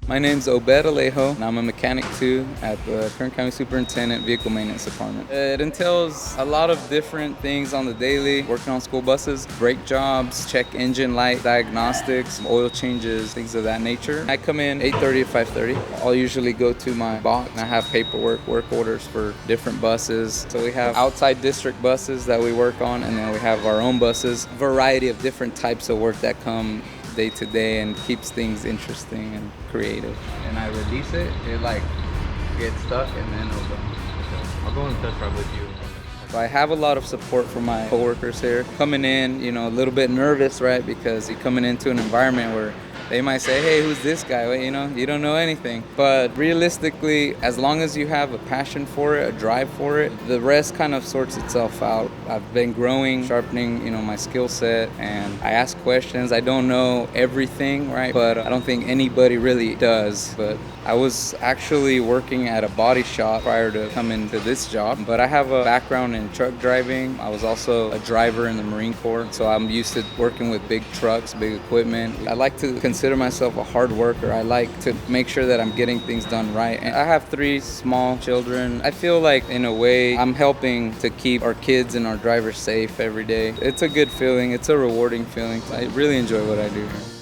My name's Obed and I'm a mechanic too at the Kern County Superintendent Vehicle Maintenance Department. It entails a lot of different things on the daily, working on school buses, brake jobs, check engine light diagnostics, oil changes, things of that nature. I come in 8:30 to 5:30. I'll usually go to my box and I have paperwork, work orders for different buses. So we have outside district buses that we work on, and then we have our own buses, variety of different types of work that come day to day and keeps things interesting and creative. And I release it, it like gets stuck and then it'll go. I'll go on the test drive with you. So I have a lot of support from my coworkers here. Coming in, a little bit nervous, right? Because you're coming into an environment where they might say, hey, who's this guy? Well, you don't know anything. But realistically, as long as you have a passion for it, a drive for it, the rest kind of sorts itself out. I've been growing, sharpening, my skill set, and I ask questions. I don't know everything, right? But I don't think anybody really does. But I was actually working at a body shop prior to coming to this job, but I have a background in truck driving. I was also a driver in the Marine Corps, so I'm used to working with big trucks, big equipment. I like to consider myself a hard worker. I like to make sure that I'm getting things done right. And I have 3 small children. I feel like, in a way, I'm helping to keep our kids and our drivers safe every day. It's a good feeling. It's a rewarding feeling. I really enjoy what I do here.